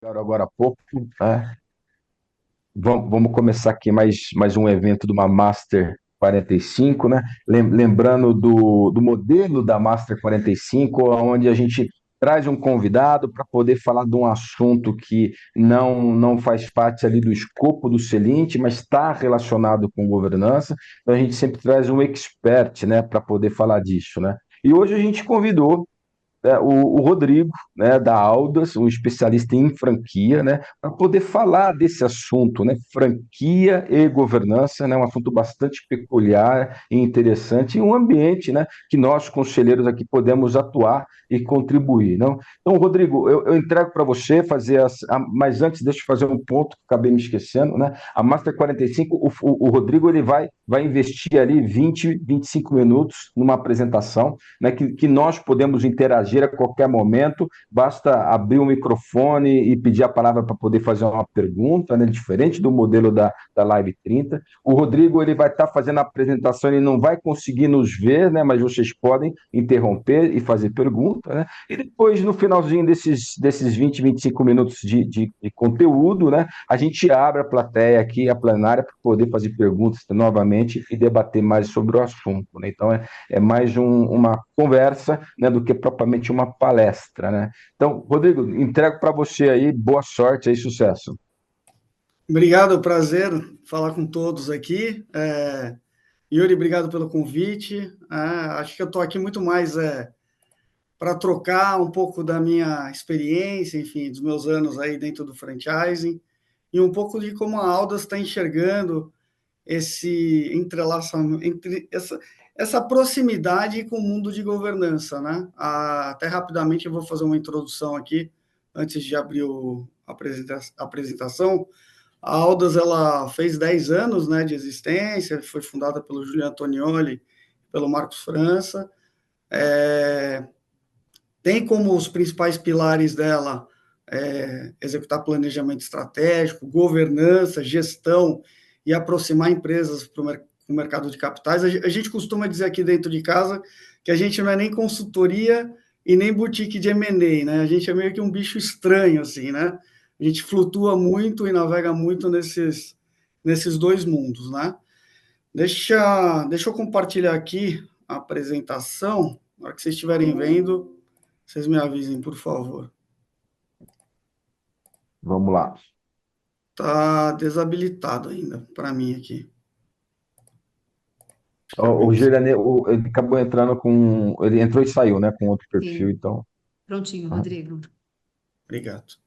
Agora há pouco, né? Vamos começar aqui mais um evento de uma Master 45, né? Lembrando do modelo da Master 45, onde a gente traz um convidado para poder falar de um assunto que não faz parte ali do escopo do Celinte, mas está relacionado com governança. Então a gente sempre traz um expert, né, para poder falar disso, né? E hoje a gente convidou o Rodrigo, né, da Aldas, um especialista em franquia, né, para poder falar desse assunto, né, franquia e governança, né, um assunto bastante peculiar e interessante, e um ambiente, né, que nós, conselheiros aqui, podemos atuar e contribuir. Não? Então, Rodrigo, eu entrego para você fazer mas antes deixa eu fazer um ponto que acabei me esquecendo, né? A Master 45, o Rodrigo ele vai investir ali 25 minutos numa apresentação, né, que nós podemos interagir a qualquer momento, basta abrir o microfone e pedir a palavra para poder fazer uma pergunta, né, diferente do modelo da Live 30. O Rodrigo ele vai estar fazendo a apresentação, ele não vai conseguir nos ver, né, mas vocês podem interromper e fazer pergunta, né? E depois, no finalzinho desses 20, 25 minutos de conteúdo, né, a gente abre a plateia aqui, a plenária, para poder fazer perguntas novamente e debater mais sobre o assunto. Né? Então, é mais uma conversa, né, do que propriamente uma palestra, né? Então, Rodrigo, entrego para você aí, boa sorte aí, sucesso. Obrigado, prazer falar com todos aqui. Yuri, obrigado pelo convite. Acho que eu estou aqui muito mais para trocar um pouco da minha experiência, enfim, dos meus anos aí dentro do franchising e um pouco de como a Aldas está enxergando esse entrelaçamento, essa proximidade com o mundo de governança, né? Até rapidamente eu vou fazer uma introdução aqui, antes de abrir a apresentação. A Aldas ela fez 10 anos, né, de existência, foi fundada pelo Giulio Antonioli, pelo Marcos França. É, Tem como os principais pilares dela executar planejamento estratégico, governança, gestão e aproximar empresas para o mercado de capitais. A gente costuma dizer aqui dentro de casa que a gente não é nem consultoria e nem boutique de M&A, né? A gente é meio que um bicho estranho, assim, né? A gente flutua muito e navega muito nesses dois mundos, né? Deixa eu compartilhar aqui a apresentação. Na hora que vocês estiverem vendo, vocês me avisem, por favor. Vamos lá. Tá desabilitado ainda para mim aqui. Acho que é O bem isso. Gerane, ele acabou entrando com. Ele entrou e saiu, né? Com outro perfil, Sim, então. prontinho, Tá. Rodrigo. Obrigado.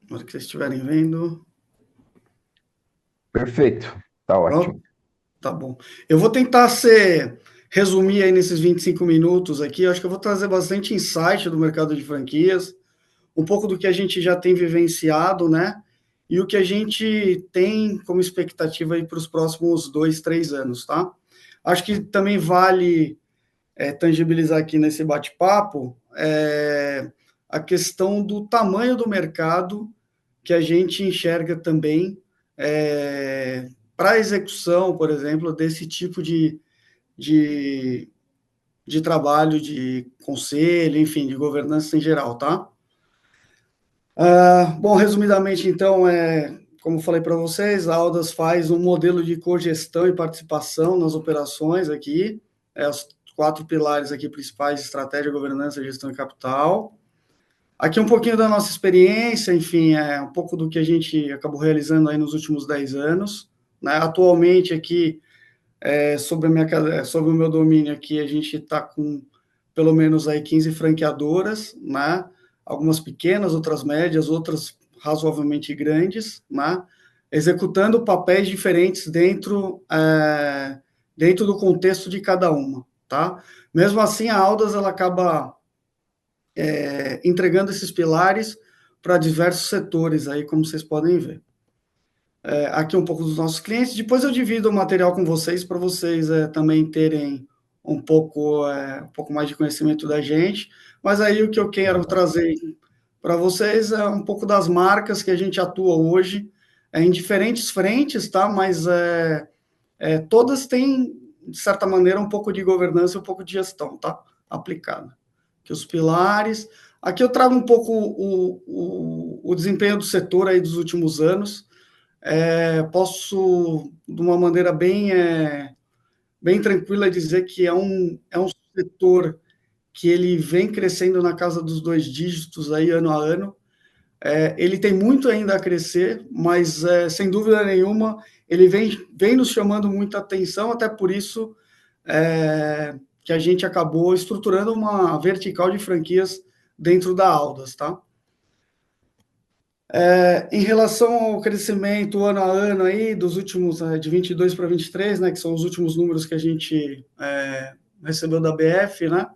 Na hora que vocês estiverem vendo. Perfeito, tá Pronto, ótimo. tá bom. Eu vou resumir aí nesses 25 minutos aqui. Eu acho que eu vou trazer bastante insight do mercado de franquias, um pouco do que a gente já tem vivenciado, né? E o que a gente tem como expectativa aí para os próximos 2, 3 anos, tá? Acho que também vale tangibilizar aqui nesse bate-papo a questão do tamanho do mercado que a gente enxerga também para a execução, por exemplo, desse tipo de, de trabalho, de conselho, enfim, de governança em geral, tá? Bom, resumidamente, então, como falei para vocês, a Aldas faz um modelo de cogestão e participação nas operações aqui, os 4 pilares aqui principais: estratégia, governança, gestão e capital. Aqui um pouquinho da nossa experiência, enfim, um pouco do que a gente acabou realizando aí nos últimos 10 anos. Né? Atualmente aqui, sobre o meu domínio aqui, a gente está com pelo menos aí 15 franqueadoras, né? Algumas pequenas, outras médias, outras razoavelmente grandes, né? Executando papéis diferentes dentro do contexto de cada uma, tá? Mesmo assim, a Aldas ela acaba entregando esses pilares para diversos setores aí, como vocês podem ver. Aqui um pouco dos nossos clientes. Depois eu divido o material com vocês para vocês também terem um pouco mais de conhecimento da gente. Mas aí o que eu quero trazer para vocês é um pouco das marcas que a gente atua hoje, em diferentes frentes, tá? Mas todas têm de certa maneira, um pouco de governança e um pouco de gestão, tá? Aplicada. Aqui os pilares. Aqui eu trago um pouco o desempenho do setor aí dos últimos anos. Posso, de uma maneira bem tranquila, dizer que é um setor que ele vem crescendo na casa dos 2 dígitos aí, ano a ano. Ele tem muito ainda a crescer, mas, sem dúvida nenhuma, ele vem nos chamando muita atenção, até por isso que a gente acabou estruturando uma vertical de franquias dentro da Aldas, tá? Em relação ao crescimento ano a ano aí, dos últimos, de 22 para 23, né, que são os últimos números que a gente recebeu da BF, né?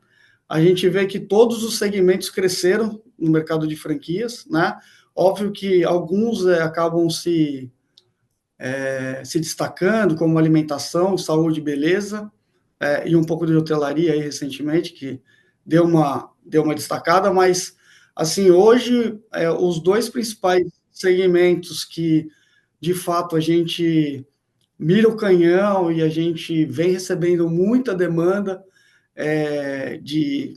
A gente vê que todos os segmentos cresceram no mercado de franquias, né? Óbvio que alguns acabam se destacando, como alimentação, saúde e beleza, e um pouco de hotelaria aí recentemente, que deu uma destacada, mas, assim, hoje, os 2 principais segmentos que, de fato, a gente mira o canhão e a gente vem recebendo muita demanda, de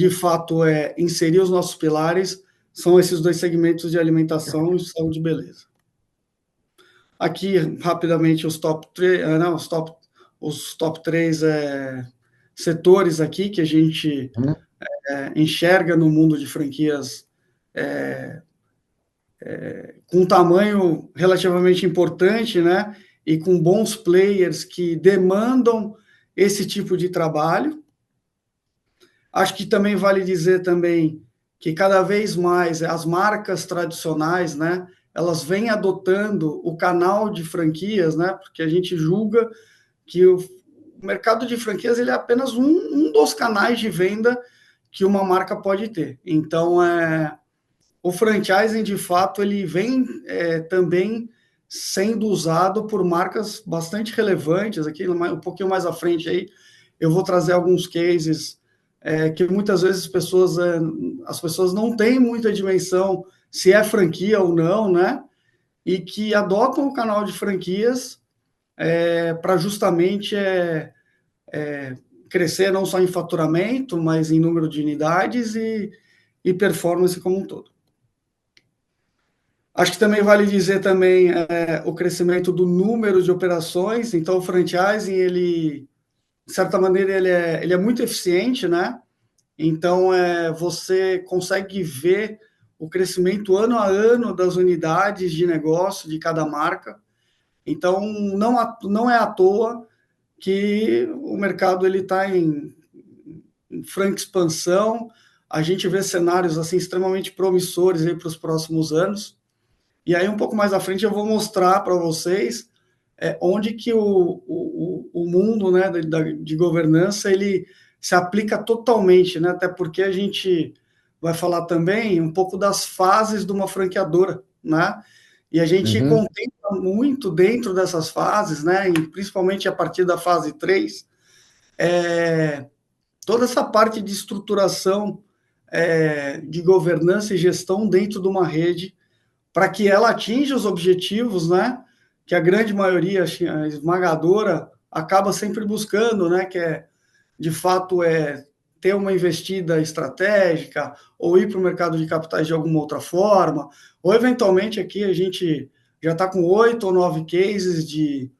fato, inserir os nossos pilares, são esses 2 segmentos de alimentação e saúde e beleza. Aqui, rapidamente, os top 3, não, os top 3 setores aqui que a gente enxerga no mundo de franquias, com um tamanho relativamente importante, né? E com bons players que demandam esse tipo de trabalho. Acho que também vale dizer também que cada vez mais as marcas tradicionais, né, elas vêm adotando o canal de franquias, né, porque a gente julga que o mercado de franquias ele é apenas um dos canais de venda que uma marca pode ter. Então, o franchising, de fato, ele vem também sendo usado por marcas bastante relevantes. Aqui, um pouquinho mais à frente aí, eu vou trazer alguns cases que muitas vezes as pessoas não têm muita dimensão se é franquia ou não, né? E que adotam o canal de franquias para justamente crescer não só em faturamento, mas em número de unidades e performance como um todo. Acho que também vale dizer também o crescimento do número de operações. Então, o franchising, ele, de certa maneira, ele é muito eficiente, né? Então, você consegue ver o crescimento ano a ano das unidades de negócio de cada marca. Então, não é à toa que o mercado está em franca expansão. A gente vê cenários assim extremamente promissores para os próximos anos. E aí, um pouco mais à frente, eu vou mostrar para vocês onde que o mundo, né, de governança ele se aplica totalmente, né? Até porque a gente vai falar também um pouco das fases de uma franqueadora, né? E a gente contempla muito dentro dessas fases, né? E principalmente a partir da fase 3, toda essa parte de estruturação de governança e gestão dentro de uma rede para que ela atinja os objetivos, né? Que a grande maioria, a esmagadora, acaba sempre buscando, né? Que de fato, ter uma investida estratégica, ou ir para o mercado de capitais de alguma outra forma, ou eventualmente aqui a gente já está com 8 ou 9 cases de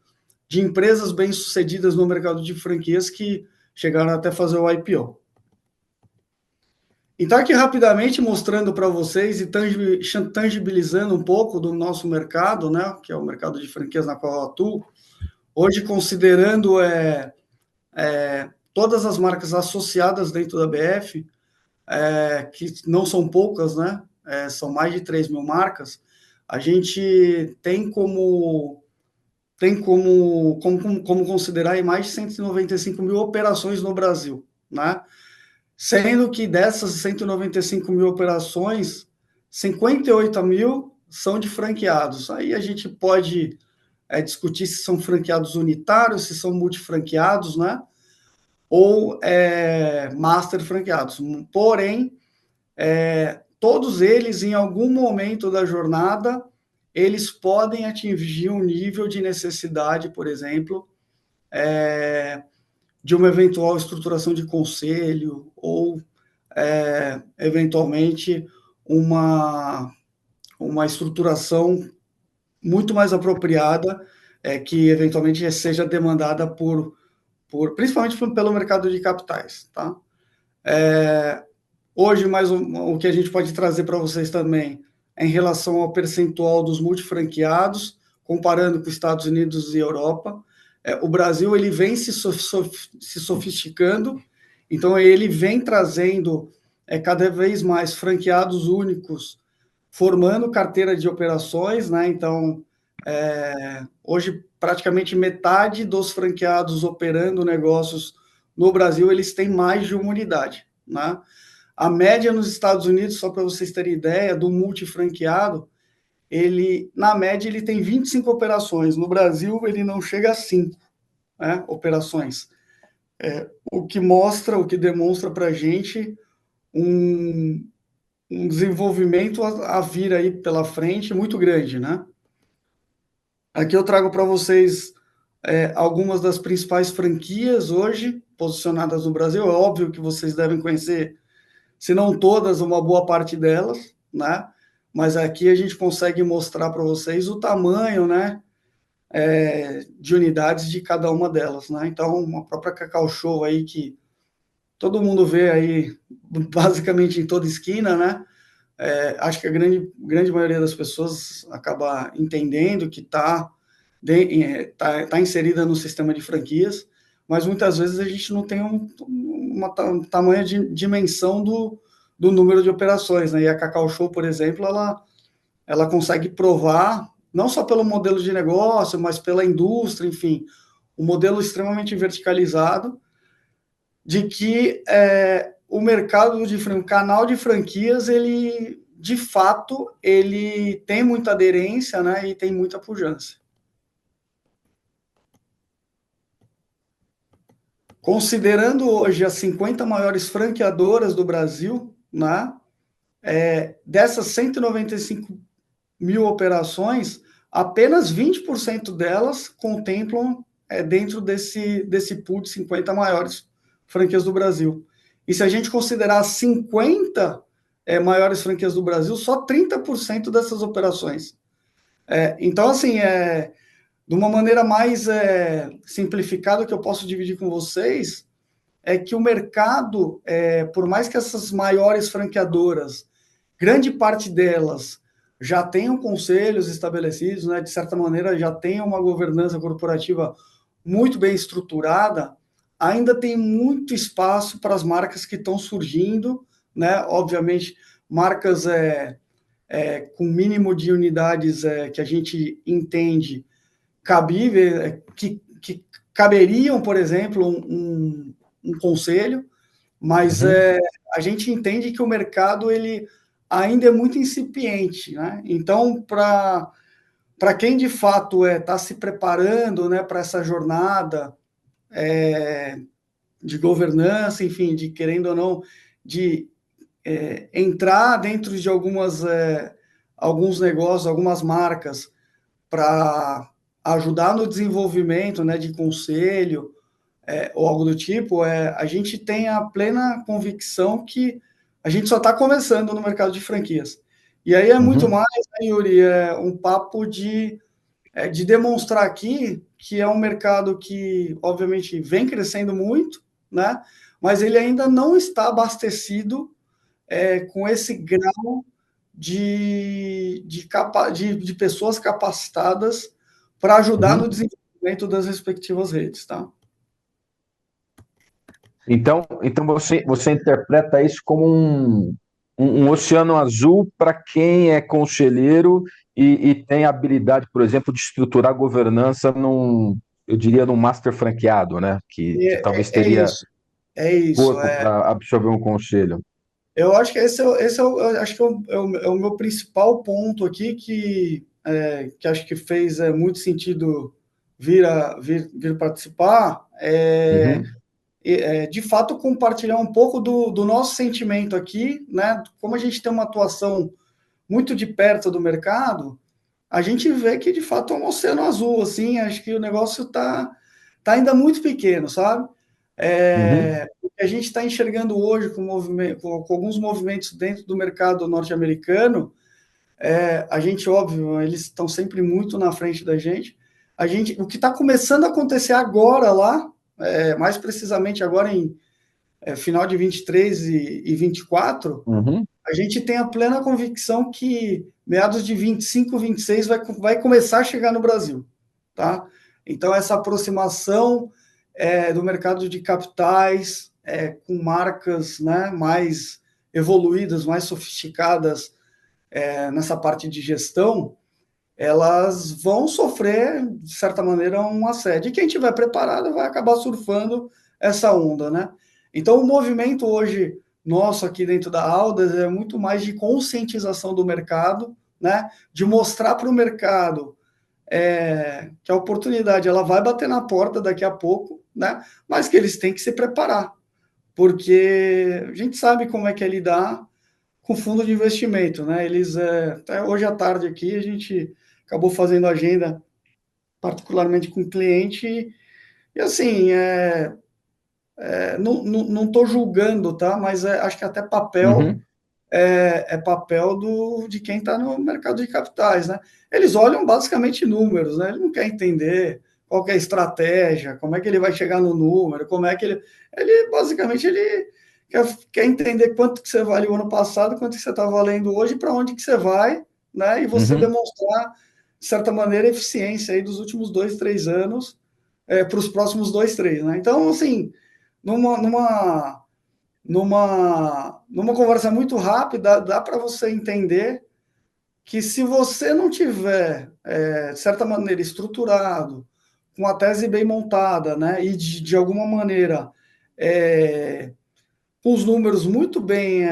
empresas bem-sucedidas no mercado de franquias que chegaram até fazer o IPO. Então, aqui rapidamente mostrando para vocês e tangibilizando um pouco do nosso mercado, né, que é o mercado de franquias na qual eu atuo, hoje considerando todas as marcas associadas dentro da BF, que não são poucas, né, são mais de 3 mil marcas, a gente tem como considerar aí mais de 195 mil operações no Brasil, né? Sendo que dessas 195 mil operações, 58 mil são de franqueados. Aí a gente pode discutir se são franqueados unitários, se são multifranqueados, né? Ou master franqueados. Porém, todos eles, em algum momento da jornada, eles podem atingir um nível de necessidade, por exemplo, de uma eventual estruturação de conselho ou, eventualmente, uma estruturação muito mais apropriada, que eventualmente seja demandada principalmente pelo mercado de capitais, tá? Hoje, o que a gente pode trazer para vocês também é em relação ao percentual dos multifranqueados, comparando com Estados Unidos e Europa. O Brasil ele vem se sofisticando, então ele vem trazendo cada vez mais franqueados únicos, formando carteira de operações, né? Então, hoje praticamente metade dos franqueados operando negócios no Brasil, eles têm mais de uma unidade, né? A média nos Estados Unidos, só para vocês terem ideia, do multifranqueado, na média, ele tem 25 operações. No Brasil, ele não chega a 5, né, operações. O que demonstra para a gente um desenvolvimento a vir aí pela frente muito grande, né? Aqui eu trago para vocês algumas das principais franquias hoje posicionadas no Brasil. É óbvio que vocês devem conhecer, se não todas, uma boa parte delas, né? Mas aqui a gente consegue mostrar para vocês o tamanho, né, de unidades de cada uma delas, né? Então, uma própria Cacau Show aí que todo mundo vê aí basicamente em toda esquina, né? Acho que a grande maioria das pessoas acaba entendendo que está inserida no sistema de franquias, mas muitas vezes a gente não tem uma tamanha dimensão do número de operações, né? E a Cacau Show, por exemplo, ela consegue provar, não só pelo modelo de negócio, mas pela indústria, enfim, um modelo extremamente verticalizado, de que o canal de franquias, ele, de fato, ele tem muita aderência, né, e tem muita pujança. Considerando hoje as 50 maiores franqueadoras do Brasil, né, dessas 195 mil operações, apenas 20% delas contemplam dentro desse pool de 50 maiores franquias do Brasil. E se a gente considerar as 50 maiores franquias do Brasil, só 30% dessas operações. Então, assim, de uma maneira mais simplificada que eu posso dividir com vocês, é que o mercado, por mais que essas maiores franqueadoras, grande parte delas já tenham conselhos estabelecidos, né, de certa maneira já tenham uma governança corporativa muito bem estruturada, ainda tem muito espaço para as marcas que estão surgindo, né? Obviamente, marcas com mínimo de unidades que a gente entende cabíveis, que caberiam, por exemplo, um conselho, mas a gente entende que o mercado ele ainda é muito incipiente, né? Então, para quem de fato está se preparando, né, para essa jornada de governança, enfim, de querendo ou não, de entrar dentro de alguns negócios, algumas marcas, para ajudar no desenvolvimento, né, de conselho, ou algo do tipo, a gente tem a plena convicção que a gente só está começando no mercado de franquias. E aí muito mais, né, Yuri, um papo de demonstrar aqui que é um mercado que, obviamente, vem crescendo muito, né? Mas ele ainda não está abastecido com esse grau de pessoas capacitadas para ajudar no desenvolvimento das respectivas redes, tá? Então você interpreta isso como um oceano azul para quem é conselheiro e tem a habilidade, por exemplo, de estruturar a governança eu diria, num master franqueado, né? Que talvez teria É isso. corpo para absorver um conselho. Eu acho que esse acho que é o meu principal ponto aqui, que acho que fez muito sentido vir participar, de fato compartilhar um pouco do nosso sentimento aqui, né? Como a gente tem uma atuação muito de perto do mercado, a gente vê que de fato é um oceano azul, assim, acho que o negócio tá ainda muito pequeno, sabe? Uhum. O que a gente está enxergando hoje com alguns movimentos dentro do mercado norte-americano, a gente, óbvio, eles estão sempre muito na frente da gente. O que está começando a acontecer agora lá, mais precisamente agora em final de 23 e 24, Uhum. a gente tem a plena convicção que meados de 25, 26 vai começar a chegar no Brasil, tá? Então, essa aproximação do mercado de capitais com marcas, né, mais evoluídas, mais sofisticadas nessa parte de gestão, elas vão sofrer, de certa maneira, um assédio. E quem estiver preparado vai acabar surfando essa onda, né? Então, o movimento hoje nosso aqui dentro da Aldas é muito mais de conscientização do mercado, né? De mostrar para o mercado que a oportunidade ela vai bater na porta daqui a pouco, né? Mas que eles têm que se preparar, porque a gente sabe como é que é lidar com fundo de investimento, né? Eles, até hoje à tarde aqui, a gente acabou fazendo agenda, particularmente com o cliente, e assim, não estou julgando, tá? Mas acho que até papel Uhum. papel de quem está no mercado de capitais, né? Eles olham basicamente números, né? Ele não quer entender qual que é a estratégia, como é que ele vai chegar no número, como é que ele basicamente ele quer entender quanto que você valeu ano passado, quanto que você está valendo hoje, para onde que você vai, né? E você Uhum. demonstrar, de certa maneira, a eficiência aí dos últimos 2, 3 anos para os próximos 2, 3, né? Então, assim, numa conversa muito rápida, dá para você entender que se você não tiver, de certa maneira, estruturado, com a tese bem montada, né, e de alguma maneira com os números muito bem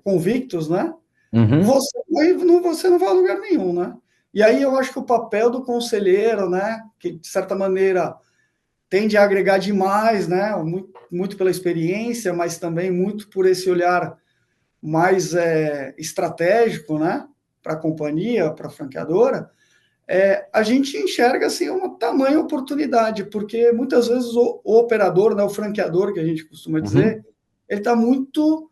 convictos, né, Uhum. você não vai a lugar nenhum, né? E aí eu acho que o papel do conselheiro, né, que de certa maneira tende a agregar demais, né, muito, muito pela experiência, mas também muito por esse olhar mais estratégico, né, para a companhia, para a franqueadora, a gente enxerga assim uma tamanha oportunidade, porque muitas vezes o operador, né, o franqueador que a gente costuma Uhum. dizer, ele está muito,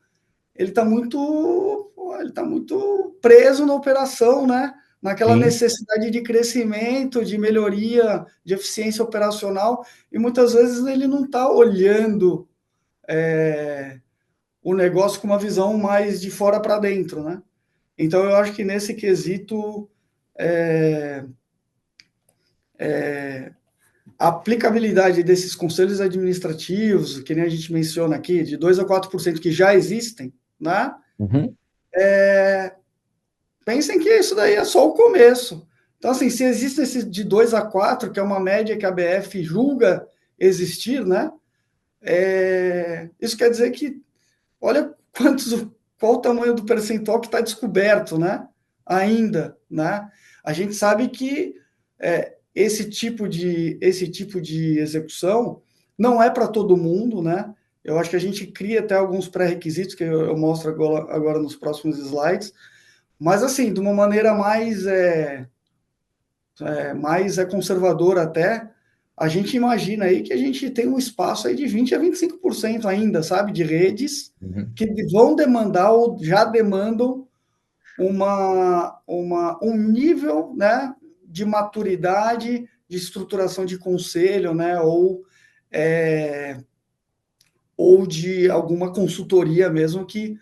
ele está muito, ele está muito preso na operação, né? Naquela Sim. necessidade de crescimento, de melhoria, de eficiência operacional, e muitas vezes ele não está olhando o negócio com uma visão mais de fora para dentro, né? Então eu acho que nesse quesito a aplicabilidade desses conselhos administrativos, que nem a gente menciona aqui, de 2 a 4% que já existem, né? Uhum. Pensem que isso daí é só o começo. Então, assim, se existe esse de 2 a 4, que é uma média que a BF julga existir, né? Isso quer dizer que, olha qual o tamanho do percentual que está descoberto, né? Ainda, né? A gente sabe que esse tipo de execução não é para todo mundo, né? Eu acho que a gente cria até alguns pré-requisitos que eu mostro agora nos próximos slides, mas assim, de uma maneira mais conservadora até, a gente imagina aí que a gente tem um espaço aí de 20 a 25% ainda, sabe, de redes Uhum. que vão demandar ou já demandam um nível, né, de maturidade, de estruturação de conselho, né, ou de alguma consultoria mesmo que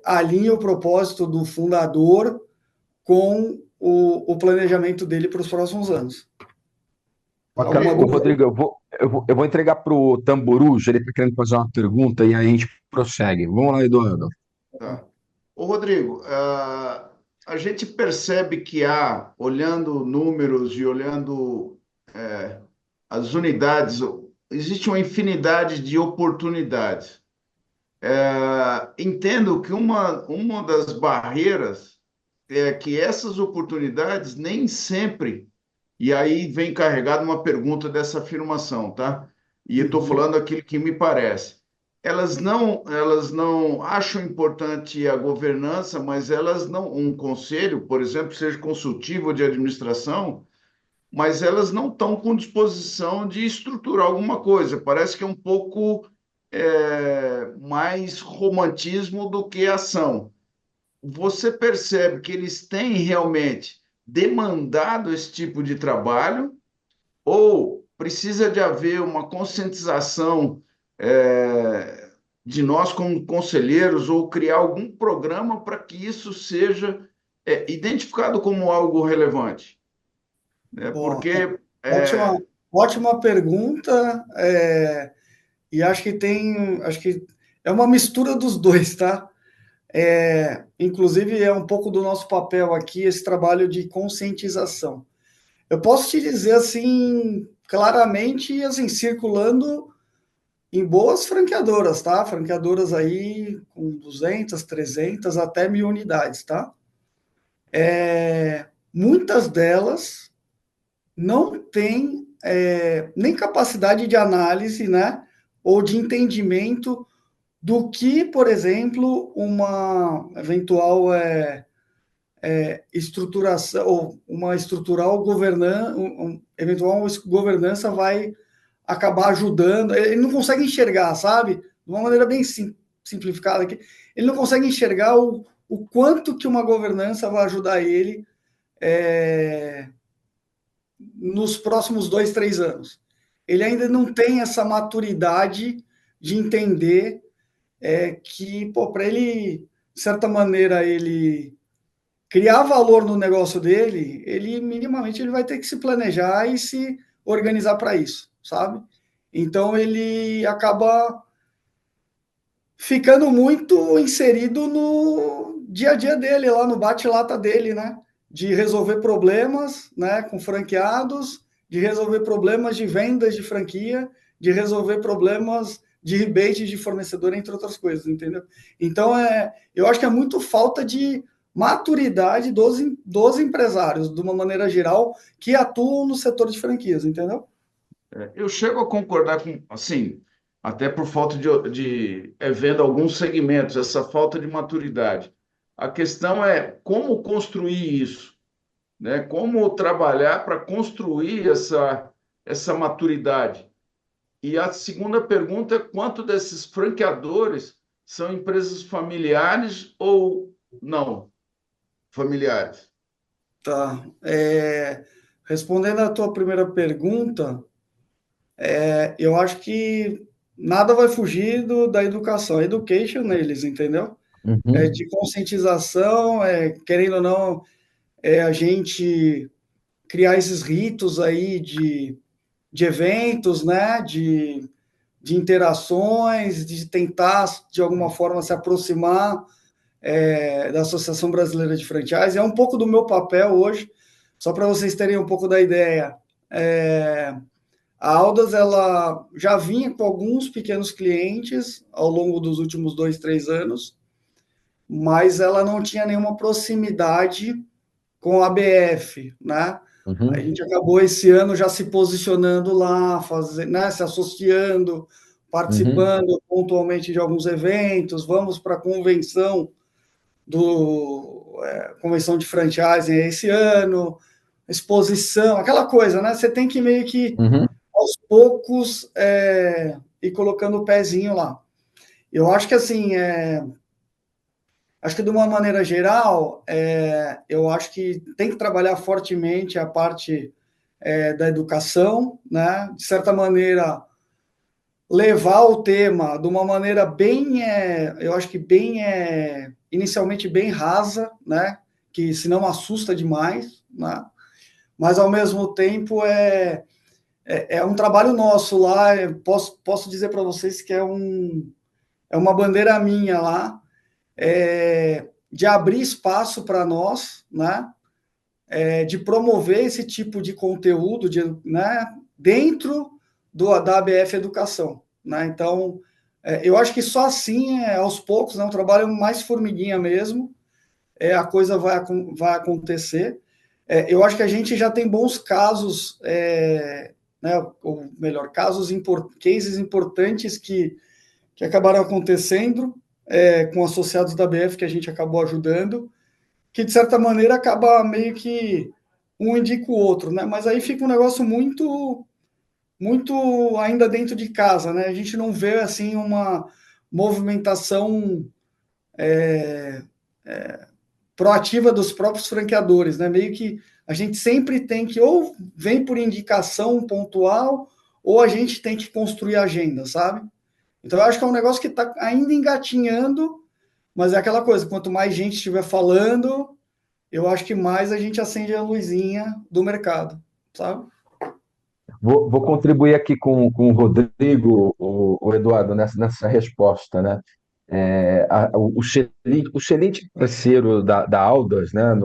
alinhe o propósito do fundador com o planejamento dele para os próximos anos. Bacana. Alguma Ô, dúvida? Rodrigo, eu vou entregar para o Tamburujo, ele está querendo fazer uma pergunta e aí a gente prossegue. Vamos lá, Eduardo. Tá. Ô, Rodrigo, a gente percebe que olhando números e olhando as unidades, existe uma infinidade de oportunidades. Entendo que uma das barreiras é que essas oportunidades nem sempre, e aí vem carregada uma pergunta dessa afirmação, tá? E eu estou Uhum. falando aquilo que me parece. Elas não acham importante a governança, mas elas não, um conselho, por exemplo, seja consultivo ou de administração, mas elas não estão com disposição de estruturar alguma coisa. Parece que é um pouco mais romantismo do que ação. Você percebe que eles têm realmente demandado esse tipo de trabalho ou precisa de haver uma conscientização de nós como conselheiros ou criar algum programa para que isso seja identificado como algo relevante? Né? Bom, Porque ótima, ótima pergunta, e acho que é uma mistura dos dois, tá? Inclusive, é um pouco do nosso papel aqui, esse trabalho de conscientização. Eu posso te dizer, assim, claramente, assim, circulando em boas franqueadoras, tá? Franqueadoras aí com 200, 300, até 1.000 unidades, tá? Muitas delas não têm nem capacidade de análise, né? Ou de entendimento do que, por exemplo, uma eventual estruturação ou uma estrutural eventual governança vai acabar ajudando. Ele não consegue enxergar, sabe? De uma maneira bem simplificada aqui, ele não consegue enxergar o quanto que uma governança vai ajudar ele nos próximos 2, 3 anos. Ele ainda não tem essa maturidade de entender que, para ele, de certa maneira, ele criar valor no negócio dele, ele minimamente ele vai ter que se planejar e se organizar para isso, sabe? Então ele acaba ficando muito inserido no dia a dia dele, lá no bate-lata dele, né? De resolver problemas, né, com franqueados, de resolver problemas de vendas de franquia, de resolver problemas de rebate de fornecedor, entre outras coisas, entendeu? Então, eu acho que é muito falta de maturidade dos empresários, de uma maneira geral, que atuam no setor de franquias, entendeu? eu chego a concordar com, assim, até por falta de vendo alguns segmentos, essa falta de maturidade. A questão é como construir isso, né? Como trabalhar para construir essa maturidade. E a segunda pergunta é quanto desses franqueadores são empresas familiares ou não familiares? Tá. Respondendo à tua primeira pergunta, eu acho que nada vai fugir da educação. Education neles, entendeu? Uhum, De conscientização, querendo ou não, a gente criar esses ritos aí de eventos, né? De interações, de tentar, de alguma forma, se aproximar da Associação Brasileira de Franchise. É um pouco do meu papel hoje, só para vocês terem um pouco da ideia. A Aldas ela já vinha com alguns pequenos clientes ao longo dos últimos 2, 3 anos, mas ela não tinha nenhuma proximidade com a BF, né? A uhum, gente acabou esse ano já se posicionando lá, né, se associando, uhum, participando pontualmente de alguns eventos, vamos para a convenção de franchising esse ano, exposição, aquela coisa, né? Você tem que meio que uhum, aos poucos ir colocando o pezinho lá. Eu acho que assim, acho que de uma maneira geral, eu acho que tem que trabalhar fortemente a parte da educação, né? De certa maneira, levar o tema de uma maneira bem, eu acho que bem, inicialmente bem rasa, né? Que se não assusta demais, né? Mas ao mesmo tempo é um trabalho nosso lá. Posso dizer para vocês que é uma bandeira minha lá, de abrir espaço para nós, né? De promover esse tipo de conteúdo, né? Dentro da ABF Educação, né? Então, eu acho que só assim, aos poucos, é um trabalho mais formiguinha mesmo, a coisa vai acontecer. Eu acho que a gente já tem bons casos, né? Ou melhor, cases importantes que acabaram acontecendo com associados da BF que a gente acabou ajudando, que de certa maneira acaba meio que um indica o outro, né? Mas aí fica um negócio muito ainda dentro de casa, né? A gente não vê assim uma movimentação proativa dos próprios franqueadores, né? Meio que a gente sempre tem que ou vem por indicação pontual ou a gente tem que construir agenda, sabe? Então eu acho que é um negócio que está ainda engatinhando, mas é aquela coisa, quanto mais gente estiver falando, eu acho que mais a gente acende a luzinha do mercado, sabe? Vou contribuir aqui com o Rodrigo, o Eduardo, nessa resposta, né? O excelente parceiro da Aldas, né,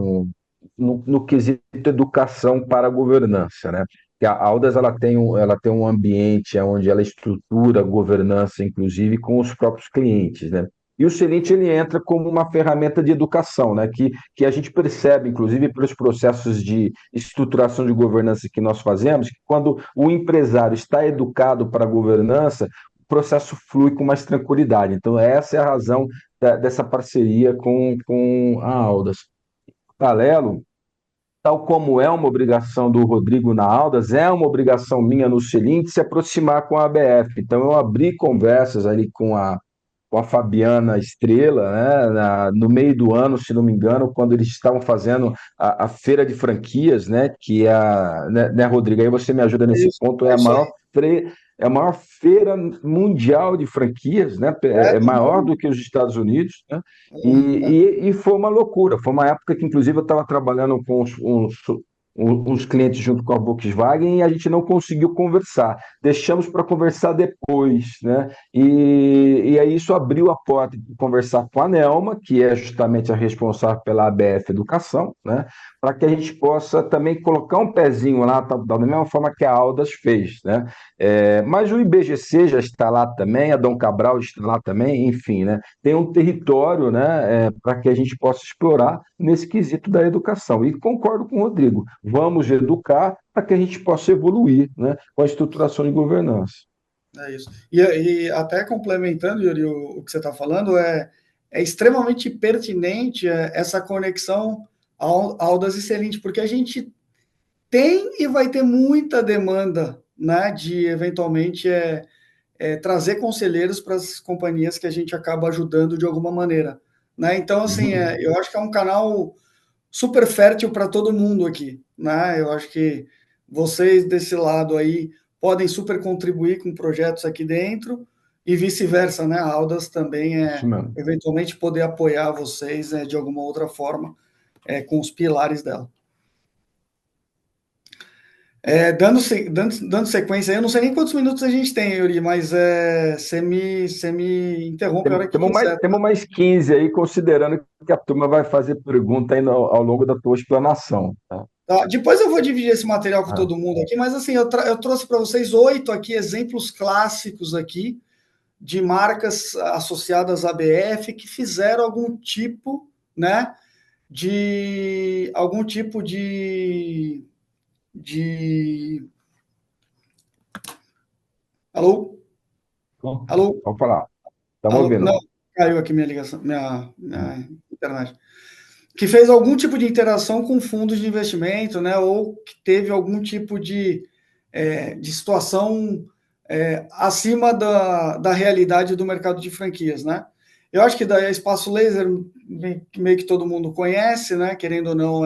no quesito educação para a governança, né? Que a Aldas ela tem um ambiente onde ela estrutura a governança, inclusive com os próprios clientes, né? E o Celente ele entra como uma ferramenta de educação, né? Que a gente percebe, inclusive pelos processos de estruturação de governança que nós fazemos, que quando o empresário está educado para a governança, o processo flui com mais tranquilidade. Então, essa é a razão dessa parceria com a Aldas. Paralelo, tal como é uma obrigação do Rodrigo na Aldas, é uma obrigação minha no Selim de se aproximar com a ABF. Então, eu abri conversas ali com a Fabiana Estrela, né, no meio do ano, se não me engano, quando eles estavam fazendo a feira de franquias, né, que é né, Rodrigo, aí você me ajuda nesse ponto, É isso aí. é a maior feira mundial de franquias, né, é Do maior mundo. do que os Estados Unidos, né, e foi uma loucura, foi uma época que, inclusive, eu estava trabalhando com uns clientes junto com a Volkswagen e a gente não conseguiu conversar. Deixamos para conversar depois, né? E aí isso abriu a porta de conversar com a Nelma, que é justamente a responsável pela ABF Educação, né? Para que a gente possa também colocar um pezinho lá, da mesma forma que a Aldas fez, né? Mas o IBGC já está lá também, a Dom Cabral está lá também, enfim, né? Tem um território, né, para que a gente possa explorar nesse quesito da educação. E concordo com o Rodrigo, vamos educar para que a gente possa evoluir, né, com a estruturação de governança. É isso. E até complementando, Yuri, o que você está falando, é extremamente pertinente essa conexão Aldas e Celente, porque a gente tem e vai ter muita demanda, né, de eventualmente trazer conselheiros para as companhias que a gente acaba ajudando de alguma maneira, né? Então, assim, Uhum. eu acho que é um canal super fértil para todo mundo aqui, né? Eu acho que vocês desse lado aí podem super contribuir com projetos aqui dentro e vice-versa, né? A Aldas também Isso mesmo. eventualmente poder apoiar vocês de alguma outra forma com os pilares dela. Dando sequência, eu não sei nem quantos minutos a gente tem, Yuri, mas você me interrompe a hora que quiser. Temos mais 15 aí, considerando que a turma vai fazer pergunta aí ao longo da tua explanação. Tá? Tá? Depois eu vou dividir esse material com Ah, todo mundo aqui, mas assim, eu trouxe para vocês 8 aqui exemplos clássicos aqui de marcas associadas à BF que fizeram algum tipo, né, de algum tipo de... Alô? Alô? Pode falar. Estamos Alô? Não, ouvindo. caiu aqui minha ligação, minha internet. Que fez algum tipo de interação com fundos de investimento, né, ou que teve algum tipo de situação acima da realidade do mercado de franquias, né? Eu acho que daí a Espaço Laser, meio que todo mundo conhece, né? Querendo ou não,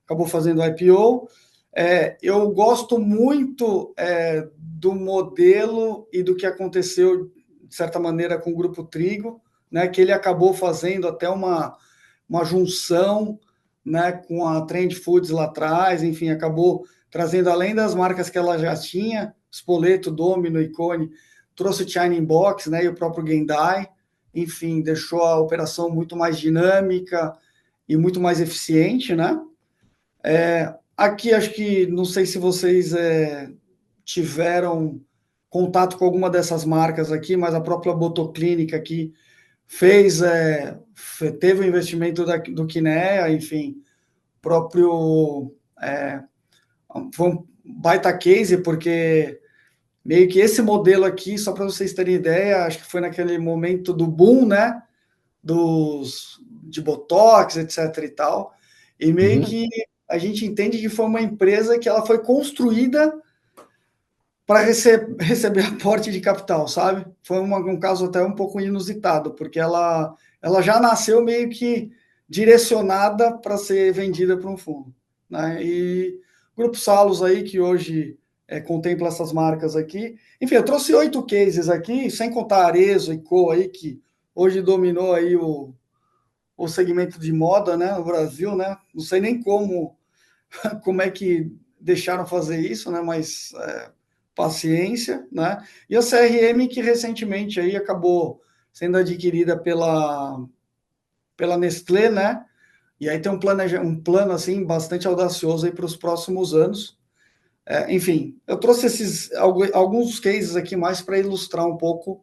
acabou fazendo IPO. Eu gosto muito do modelo e do que aconteceu, de certa maneira, com o Grupo Trigo, né? Que ele acabou fazendo até uma junção, né, com a Trend Foods lá atrás, enfim, acabou trazendo, além das marcas que ela já tinha, Spoleto, Domino, Icone, trouxe o China Box, né, e o próprio Gendai, enfim, deixou a operação muito mais dinâmica e muito mais eficiente, né? Aqui, acho que, não sei se vocês tiveram contato com alguma dessas marcas aqui, mas a própria Botoclínica aqui fez, teve o investimento do Kinea, enfim, próprio foi um baita case, porque meio que esse modelo aqui, só para vocês terem ideia, acho que foi naquele momento do boom, né, de Botox, etc e tal, e meio Uhum. que a gente entende que foi uma empresa que ela foi construída para receber aporte de capital, sabe? Foi um caso até um pouco inusitado, porque ela já nasceu meio que direcionada para ser vendida para um fundo, né? E o Grupo Salos aí, que hoje contempla essas marcas aqui. Enfim, eu trouxe 8 cases aqui, sem contar Arezzo e Co aí, que hoje dominou aí o segmento de moda, né, no Brasil, né? Não sei nem como é que deixaram fazer isso, né? Mas paciência, né? E a CRM, que recentemente aí acabou sendo adquirida pela Nestlé, né? E aí tem um plano assim bastante audacioso aí para os próximos anos. Enfim, eu trouxe alguns cases aqui mais para ilustrar um pouco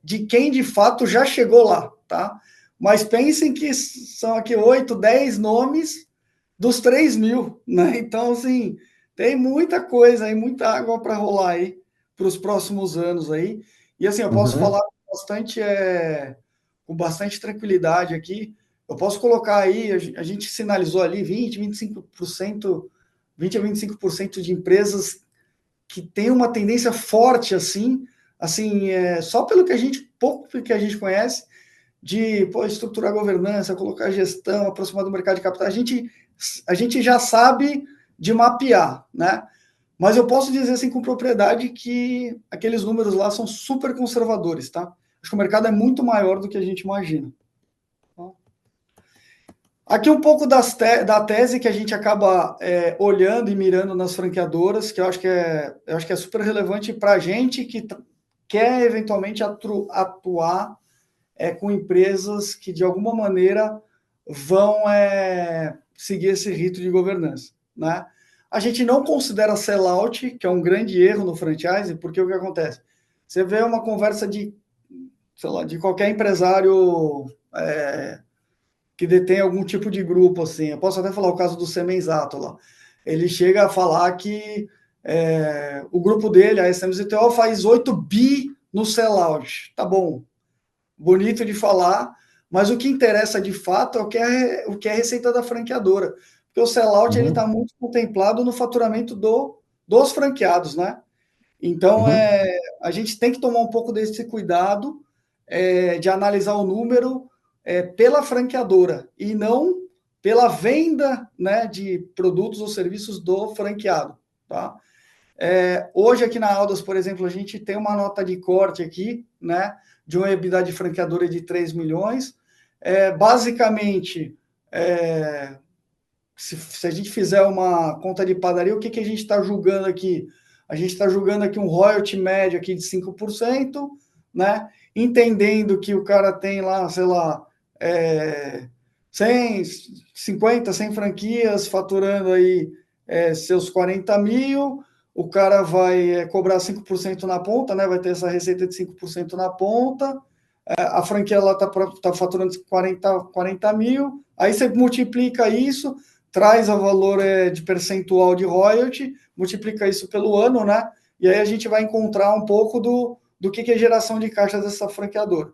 de quem de fato já chegou lá, tá? Mas pensem que são aqui 8, 10 nomes dos 3.000, né? Então, assim, tem muita coisa aí, muita água para rolar aí para os próximos anos aí. E assim, eu posso falar com bastante tranquilidade aqui. Eu posso colocar aí, a gente sinalizou ali 25%, 20 a 25% de empresas que tem uma tendência forte assim, só pelo que pouco que a gente conhece, de estruturar a governança, colocar a gestão, aproximar do mercado de capital, a gente já sabe de mapear, né? Mas eu posso dizer assim com propriedade que aqueles números lá são super conservadores, tá? Acho que o mercado é muito maior do que a gente imagina. Aqui um pouco da tese que a gente acaba olhando e mirando nas franqueadoras, que eu acho que é super relevante para a gente que quer eventualmente atuar com empresas que de alguma maneira vão seguir esse rito de governança, né? A gente não considera sellout, que é um grande erro no franchise, porque o que acontece? Você vê uma conversa de, sei lá, de qualquer empresário que detém algum tipo de grupo, assim. Eu posso até falar o caso do Semenzato lá. Ele chega a falar que o grupo dele, a SMZTO, faz 8 bi no sellout. Tá bom, bonito de falar, mas o que interessa de fato é o que é a receita da franqueadora. Porque o sellout ele está muito contemplado no faturamento dos franqueados, né? Então, a gente tem que tomar um pouco desse cuidado de analisar o número pela franqueadora e não pela venda, né, de produtos ou serviços do franqueado, tá? Hoje aqui na Aldas, por exemplo, a gente tem uma nota de corte aqui, né, de uma EBITDA de franqueadora de 3 milhões. Basicamente, se a gente fizer uma conta de padaria, o que a gente está julgando aqui? A gente está julgando aqui um royalty médio aqui de 5%, né? Entendendo que o cara tem lá, sei lá, 100 franquias, faturando aí seus 40 mil, o cara vai cobrar 5% na ponta, né? Vai ter essa receita de 5% na ponta, a franquia está faturando 40 mil, aí você multiplica isso, traz o valor de percentual de royalty, multiplica isso pelo ano, né? E aí a gente vai encontrar um pouco do que é geração de caixa dessa franqueadora.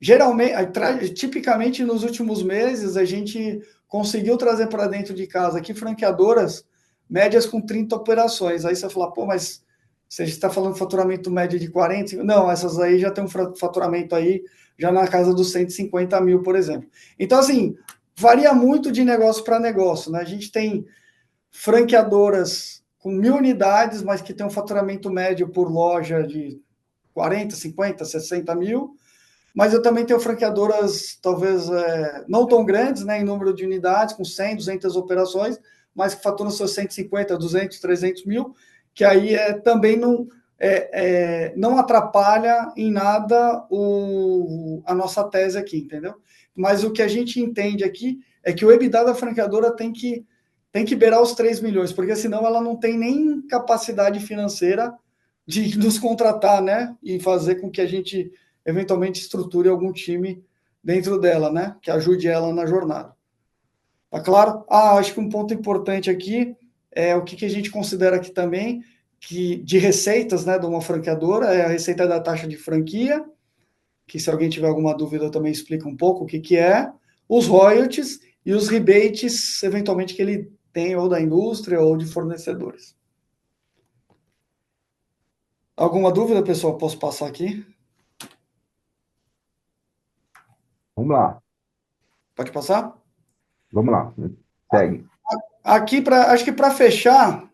Geralmente, tipicamente nos últimos meses, a gente conseguiu trazer para dentro de casa aqui franqueadoras médias com 30 operações. Aí você fala, pô, mas você está falando de faturamento médio de 40? Não, essas aí já tem um faturamento aí já na casa dos 150 mil, por exemplo. Então, assim, varia muito de negócio para negócio, né? A gente tem franqueadoras com 1.000 unidades, mas que tem um faturamento médio por loja de 40, 50, 60 mil, mas eu também tenho franqueadoras talvez não tão grandes, né, em número de unidades, com 100, 200 operações, mas que faturam seus 150, 200, 300 mil, que aí também não atrapalha em nada a nossa tese aqui, entendeu? Mas o que a gente entende aqui é que o EBITDA da franqueadora tem que beirar os 3 milhões, porque senão ela não tem nem capacidade financeira de nos contratar, né? E fazer com que a gente eventualmente estruture algum time dentro dela, né? Que ajude ela na jornada. Tá claro? Acho que um ponto importante aqui é o que a gente considera aqui também, que de receitas, né, de uma franqueadora, é a receita da taxa de franquia, que se alguém tiver alguma dúvida eu também explico um pouco o que é, os royalties e os rebates, eventualmente, que ele tem ou da indústria ou de fornecedores. Alguma dúvida, pessoal? Posso passar aqui? Vamos lá, Pode passar? vamos lá. Segue. Aqui, acho que para fechar,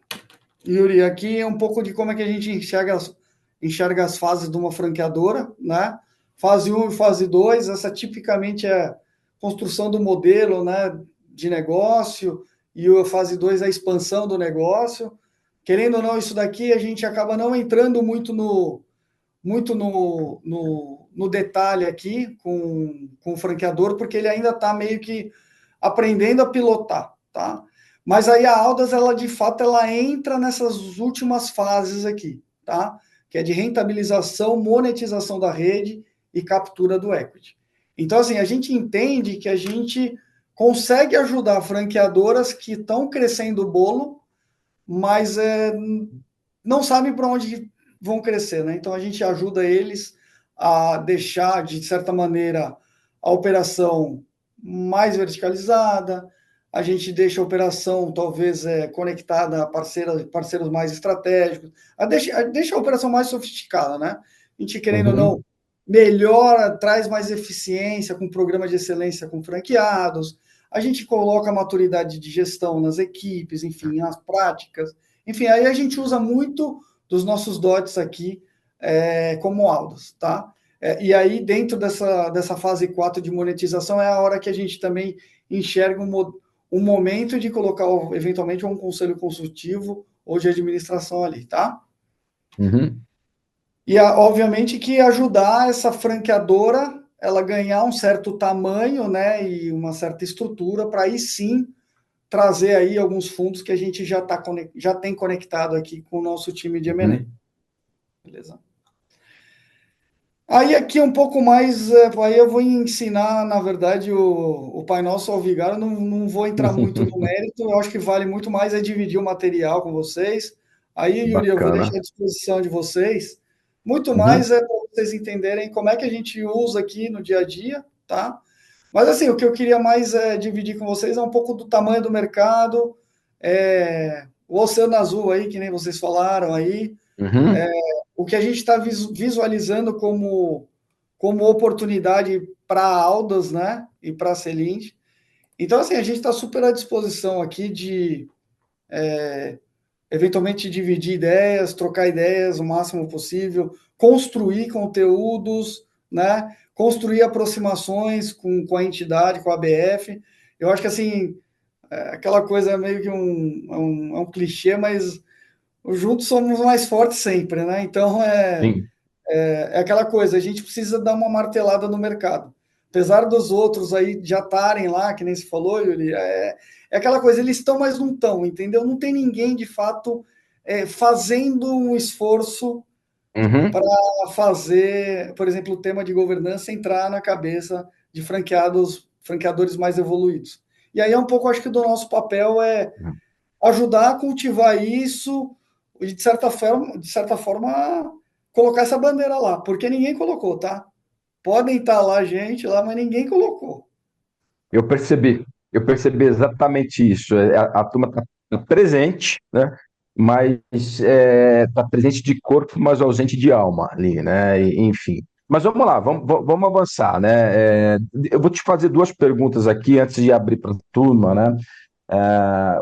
Yuri, aqui é um pouco de como é que a gente enxerga as fases de uma franqueadora, né? Fase 1 e fase 2, essa tipicamente é a construção do modelo, né, de negócio, e a fase 2 é a expansão do negócio. Querendo ou não, isso daqui a gente acaba não entrando muito no detalhe aqui com o franqueador, porque ele ainda está meio que aprendendo a pilotar, tá? Mas aí a Aldas, ela de fato, ela entra nessas últimas fases aqui, tá? Que é de rentabilização, monetização da rede e captura do equity. Então, assim, a gente entende que a gente consegue ajudar franqueadoras que estão crescendo o bolo, mas não sabem para onde vão crescer, né? Então, a gente ajuda eles a deixar, de certa maneira, a operação mais verticalizada, a gente deixa a operação talvez conectada a parceiros mais estratégicos, deixa a operação mais sofisticada, né? A gente, querendo ou não, melhora, traz mais eficiência com programa de excelência com franqueados, a gente coloca a maturidade de gestão nas equipes, enfim, as práticas, enfim, aí a gente usa muito dos nossos dots aqui como Aldos, tá? E aí, dentro dessa fase 4 de monetização, é a hora que a gente também enxerga um momento de colocar, eventualmente, um conselho consultivo ou de administração ali, tá? Uhum. E, obviamente, que ajudar essa franqueadora ela ganhar um certo tamanho, né, e uma certa estrutura para aí sim trazer aí alguns fundos que a gente já tem conectado aqui com o nosso time de M&A. Beleza? Aí aqui um pouco mais, aí eu vou ensinar, na verdade, o Pai Nosso ao Vigário, não vou entrar muito no mérito, eu acho que vale muito mais dividir o material com vocês. Aí, Yuri, eu vou Bacana. deixar à disposição de vocês. Muito Uhum. mais para vocês entenderem como é que a gente usa aqui no dia a dia, tá? Mas, assim, o que eu queria mais dividir com vocês é um pouco do tamanho do mercado, o Oceano Azul aí, que nem vocês falaram aí, Uhum. o que a gente está visualizando como oportunidade para a Aldas, né, e para a Celint. Então, assim, a gente está super à disposição aqui de, eventualmente, dividir ideias, trocar ideias o máximo possível, construir conteúdos, né, construir aproximações com a entidade, com a ABF. Eu acho que, assim, aquela coisa meio que um clichê, mas juntos somos mais fortes sempre, né? Então, Sim. é aquela coisa, a gente precisa dar uma martelada no mercado. Apesar dos outros aí já estarem lá, que nem se falou, Yuri, é aquela coisa, eles estão, mas não estão, entendeu? Não tem ninguém, de fato, fazendo um esforço Uhum. para fazer, por exemplo, o tema de governança entrar na cabeça de franqueadores mais evoluídos. E aí é um pouco, acho que, do nosso papel ajudar a cultivar isso e, de certa forma, colocar essa bandeira lá, porque ninguém colocou, tá? Podem estar lá gente lá, mas ninguém colocou. Eu percebi exatamente isso. A turma está presente, né? Mas está presente de corpo, mas ausente de alma ali, né? Enfim. Mas vamos lá, vamos avançar, né? Eu vou te fazer duas perguntas aqui antes de abrir para a turma, né?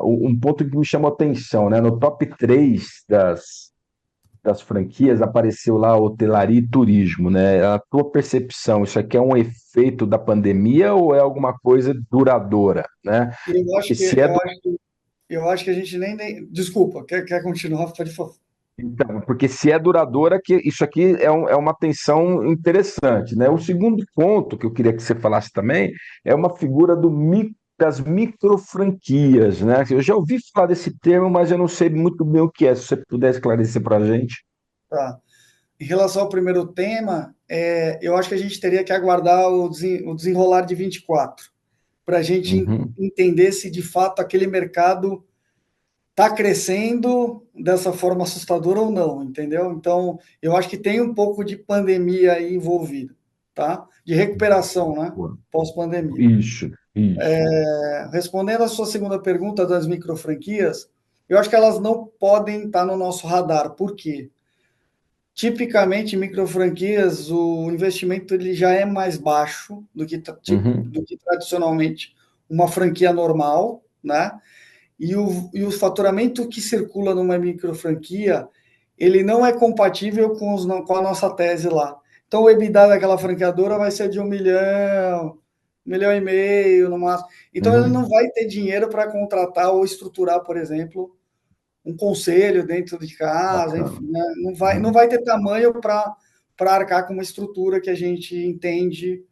Um ponto que me chamou a atenção, né? No top 3 das franquias apareceu lá hotelaria e turismo, né? A tua percepção, isso aqui é um efeito da pandemia ou é alguma coisa duradoura, né? Eu Porque acho que se é eu acho, eu acho que a gente nem desculpa, quer continuar? Pode falar. então, porque se é duradoura, que isso aqui é uma tensão interessante, né? O segundo ponto que eu queria que você falasse também é uma figura das microfranquias, né? Eu já ouvi falar desse termo, mas eu não sei muito bem o que é. Se você puder esclarecer para a gente. Tá. Em relação ao primeiro tema, eu acho que a gente teria que aguardar o desenrolar de 24 para a gente Uhum. entender se de fato aquele mercado está crescendo dessa forma assustadora ou não, entendeu? Então, eu acho que tem um pouco de pandemia aí envolvida, tá? De recuperação, né? Boa. Pós-pandemia. Isso. Isso. Respondendo a sua segunda pergunta das microfranquias, eu acho que elas não podem estar no nosso radar. Por quê? Tipicamente, microfranquias, o investimento ele já é mais baixo Uhum, do que tradicionalmente uma franquia normal, né? E o faturamento que circula numa microfranquia, ele não é compatível com a nossa tese lá. Então, o EBITDA daquela franqueadora vai ser de 1,5 milhão no máximo. Então, ele não uhum. vai ter dinheiro para contratar ou estruturar, por exemplo, um conselho dentro de casa, Bacana. enfim, né? Não Uhum. vai ter tamanho para arcar com uma estrutura que a gente entende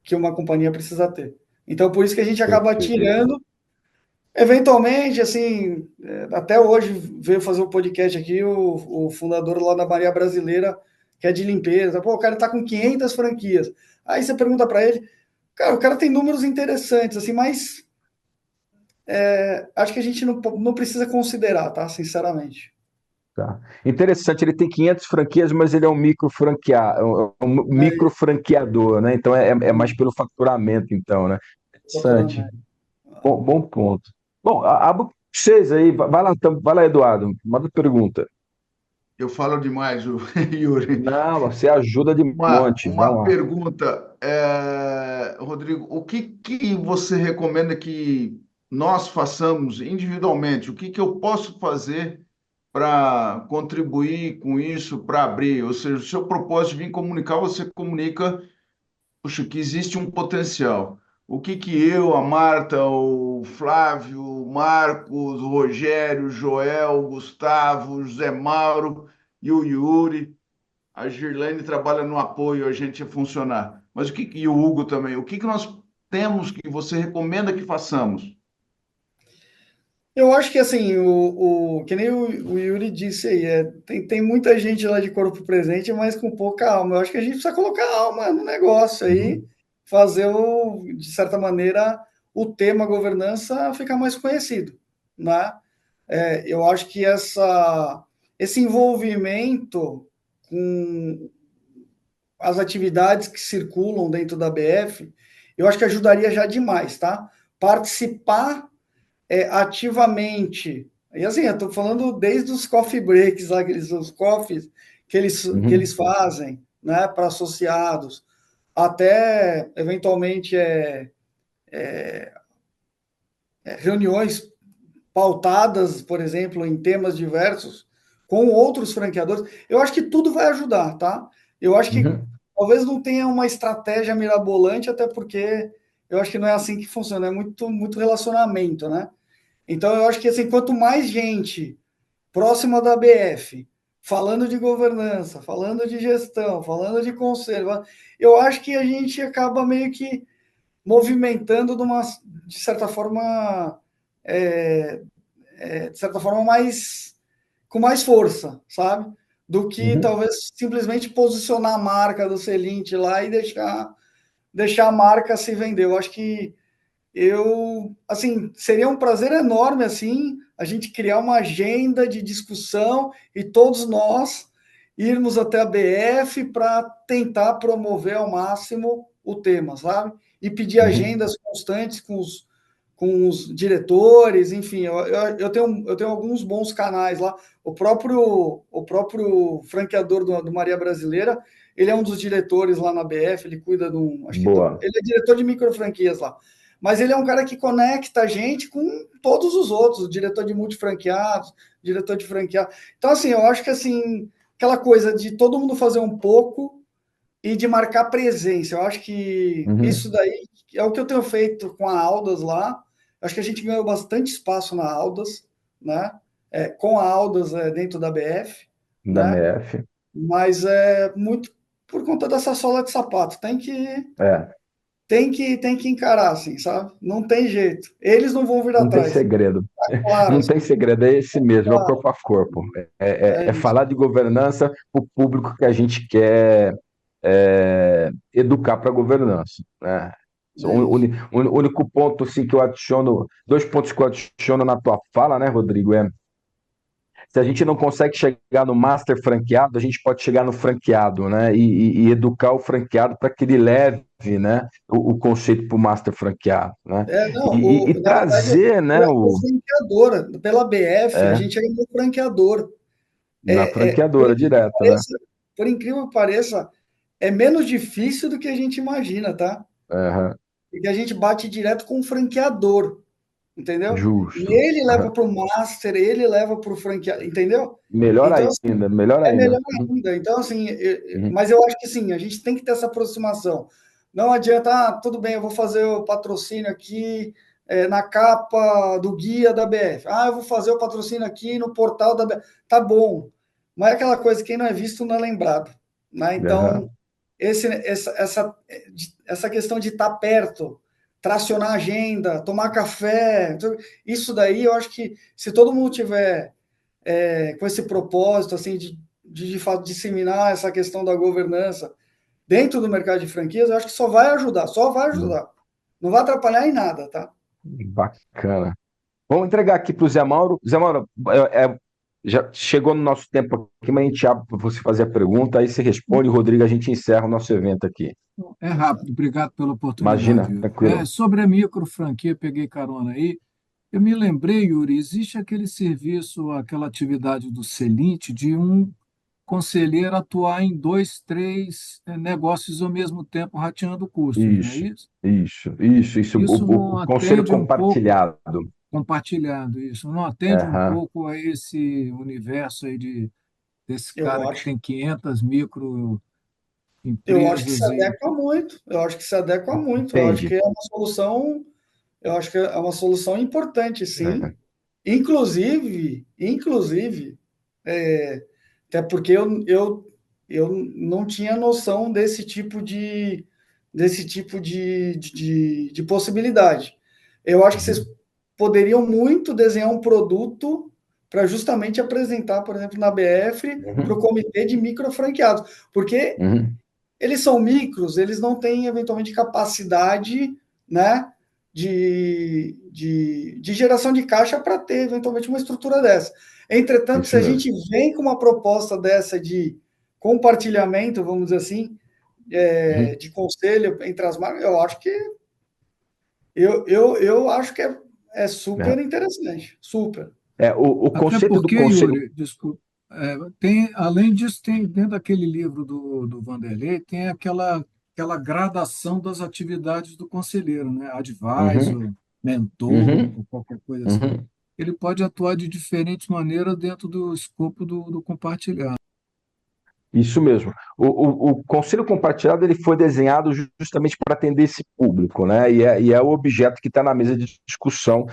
que uma companhia precisa ter. Então, por isso que a gente acaba Perfeito. tirando. Eventualmente, assim, até hoje veio fazer o podcast aqui o fundador lá da Maria Brasileira, que é de limpeza. Pô, o cara está com 500 franquias. Aí você pergunta para ele, cara, o cara tem números interessantes, assim, mas acho que a gente não precisa considerar, tá? Sinceramente. Tá. Interessante, ele tem 500 franquias, mas ele é um um micro É, franqueador, né? Então é mais pelo faturamento, então, né? Interessante. faturamento. Bom ponto. Bom, abra vocês aí, vai lá, Eduardo, manda pergunta. Eu falo demais, Yuri. Não, você ajuda de monte, Uma vamos lá. pergunta, Rodrigo, o que que você recomenda que nós façamos individualmente? O que que eu posso fazer para contribuir com isso, para abrir? Ou seja, o seu propósito de vir comunicar, você comunica, puxa, que existe um potencial. O que que eu, a Marta, o Flávio, o Marcos, o Rogério, o Joel, o Gustavo, o José Mauro e o Yuri, a Girlane trabalha no apoio, a gente a funcionar. Mas e o Hugo também, o que que nós temos que você recomenda que façamos? Eu acho que assim, que nem o Yuri disse aí, tem muita gente lá de corpo presente, mas com pouca alma. Eu acho que a gente precisa colocar alma no negócio aí, Uhum, fazer, de certa maneira, o tema governança ficar mais conhecido, né? Eu acho que esse envolvimento com as atividades que circulam dentro da BF, eu acho que ajudaria já demais, tá? Participar ativamente. E assim, eu estou falando desde os coffee breaks, lá, os coffees que eles uhum, fazem, né, para associados, até eventualmente reuniões pautadas, por exemplo, em temas diversos, com outros franqueadores. Eu acho que tudo vai ajudar, tá? Eu acho que uhum, talvez não tenha uma estratégia mirabolante, até porque eu acho que não é assim que funciona, é muito, muito relacionamento, né? Então, eu acho que assim, quanto mais gente próxima da BF, falando de governança, falando de gestão, falando de conselho, eu acho que a gente acaba meio que movimentando de certa forma, é, de certa forma mais com mais força, sabe? Do que uhum, talvez simplesmente posicionar a marca do Celinte lá e deixar a marca se vender. Eu acho que assim, seria um prazer enorme, assim, a gente criar uma agenda de discussão e todos nós irmos até a BF para tentar promover ao máximo o tema, sabe? E pedir uhum. agendas constantes com os diretores, enfim, eu tenho alguns bons canais lá. O próprio franqueador do Maria Brasileira, ele é um dos diretores lá na BF, ele cuida de um, acho que Boa. ele é diretor de micro franquias lá. Mas ele é um cara que conecta a gente com todos os outros, o diretor de multifranqueados, diretor de franqueado. Então, assim, eu acho que assim, aquela coisa de todo mundo fazer um pouco e de marcar presença. Eu acho que isso Uhum. daí é o que eu tenho feito com a Aldas lá. Acho que a gente ganhou bastante espaço na Aldas, né? Com a Aldas dentro da BF, Da né? MF. Mas é muito por conta dessa sola de sapato. É, Tem que encarar, assim, sabe? Não tem jeito. Eles não vão vir não tem atrás. segredo. Tá claro, Não assim, tem segredo, é esse mesmo, é o tá, corpo a corpo. é É isso. falar de governança para o público que a gente quer educar para a governança, né? É isso. O único ponto assim, que eu adiciono, dois pontos que eu adiciono na tua fala, né, Rodrigo, se a gente não consegue chegar no master franqueado, a gente pode chegar no franqueado, né? E educar o franqueado para que ele leve, né, o conceito para o master franqueado, né? Não, E na verdade, trazer, né, o franqueador, pela BF, a é, gente ainda é franqueador. na Por franqueadora incrível que direta, né? pareça, por incrível que pareça, é menos difícil do que a gente imagina, tá? Aham, Porque a gente bate direto com o franqueador, entendeu? E justo. ele leva Aham. para o master, ele leva para o franqueado, entendeu? Melhor Então, ainda, melhor é ainda. melhor ainda. Então, assim, Uhum, mas eu acho que sim, a gente tem que ter essa aproximação. Não adianta, tudo bem, eu vou fazer o patrocínio aqui na capa do guia da BF. Eu vou fazer o patrocínio aqui no portal da BF. Tá bom. Mas é aquela coisa, quem não é visto não é lembrado. Né? aham, Então, essa questão de estar perto, tracionar a agenda, tomar café, isso daí eu acho que se todo mundo tiver com esse propósito assim de fato disseminar essa questão da governança dentro do mercado de franquias, eu acho que só vai ajudar, só vai uhum. ajudar. Não vai atrapalhar em nada, tá? Bacana. Vamos entregar aqui para o Zé Mauro. Zé Mauro, já chegou no nosso tempo aqui, mas a gente abre para você fazer a pergunta, aí você responde, Rodrigo, a gente encerra o nosso evento aqui. É rápido, obrigado pela oportunidade, Imagina, Yuri. tranquilo. Sobre a micro franquia, peguei carona aí. Eu me lembrei, Yuri, existe aquele serviço, aquela atividade do Celint, de um conselheiro atuar em dois, três negócios ao mesmo tempo, rateando custos, não é Isso, isso? isso. Isso O não conselho atende um pouco, compartilhado. compartilhado, isso, não atende um Aham. pouco a esse universo aí desse Eu cara que acho, tem 500 micro eu acho que se empresas e adequa muito. Eu acho que se adequa muito. Eu acho Entende? que é uma solução, eu acho que é uma solução importante, sim. É. Inclusive, até porque eu não tinha noção desse tipo de possibilidade. Eu acho que vocês Uhum, poderiam muito desenhar um produto para justamente apresentar, por exemplo, na BF, para o uhum, comitê de micro franqueados, porque uhum. eles são micros, eles não têm eventualmente capacidade, né, de geração de caixa para ter eventualmente uma estrutura dessa. Entretanto, se Isso a mesmo. gente vem com uma proposta dessa de compartilhamento, vamos dizer assim, Uhum. de conselho entre as marcas, eu acho que é super É. interessante, super. O até conceito do porque, conselho. Yuri, desculpa, tem, além disso, tem dentro daquele livro do Vanderlei, tem aquela gradação das atividades do conselheiro, né? Uhum, Advisor, mentor, uhum, ou qualquer coisa assim. uhum. Ele pode atuar de diferentes maneiras dentro do escopo do compartilhar. Isso mesmo. O conselho compartilhado ele foi desenhado justamente para atender esse público, né? E é o objeto que está na mesa de discussão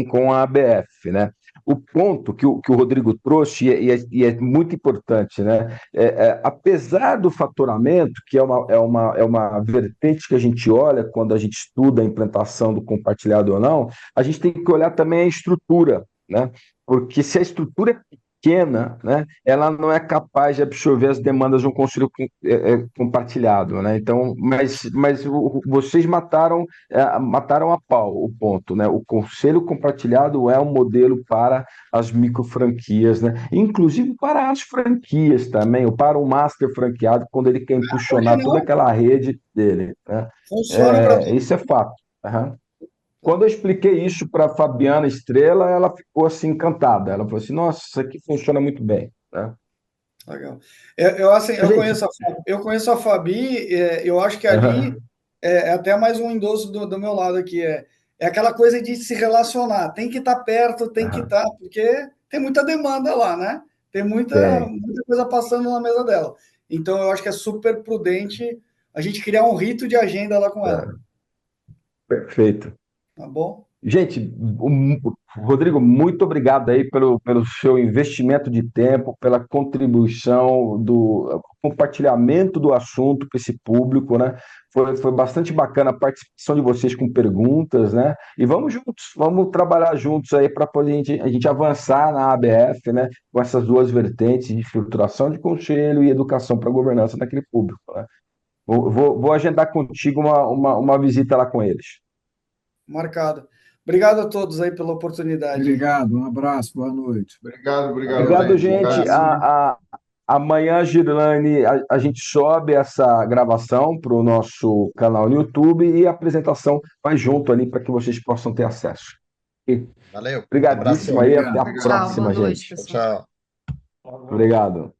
com a ABF, né? O ponto que o Rodrigo trouxe, e é muito importante, né? Apesar do faturamento, que é uma vertente que a gente olha quando a gente estuda a implantação do compartilhado ou não, a gente tem que olhar também a estrutura, né? Porque se a estrutura é pequena, né, ela não é capaz de absorver as demandas de um conselho compartilhado, né? Então, mas vocês mataram a pau o ponto, né? O conselho compartilhado é um modelo para as micro franquias, né? Inclusive para as franquias também, ou para o master franqueado quando ele quer Por que impulsionar toda não? aquela rede dele, né? Funciona para todo Isso é mundo. fato. Aham. Quando eu expliquei isso para a Fabiana Estrela, ela ficou assim encantada. Ela falou assim: Nossa, isso aqui funciona muito bem, né? Legal. Assim, A gente. eu conheço a Fabi, eu acho que ali Aham, é até mais um endosso do meu lado aqui, é aquela coisa de se relacionar, tem que estar perto, tem que aham. estar, porque tem muita demanda lá, né? Tem muita, Tem. muita coisa passando na mesa dela. Então, eu acho que é super prudente a gente criar um rito de agenda lá com ela, É, perfeito. tá bom? Gente, Rodrigo, muito obrigado aí pelo seu investimento de tempo, pela contribuição do compartilhamento do assunto para esse público, né? Foi bastante bacana a participação de vocês com perguntas, né? E vamos juntos, vamos trabalhar juntos aí para poder a gente avançar na ABF, né? Com essas duas vertentes de filtração de conselho e educação para a governança daquele público, né? Vou agendar contigo uma visita lá com eles. Marcado. Obrigado a todos aí pela oportunidade. Obrigado, um abraço, boa noite. Obrigado, Obrigado, gente. Abraço. Amanhã, Girlane, a gente sobe essa gravação para o nosso canal no YouTube e a apresentação vai junto ali para que vocês possam ter acesso. Valeu. Obrigadíssimo Abraço. aí, Obrigado. até a Tchau, boa próxima, noite, gente. pessoal. Tchau. Obrigado.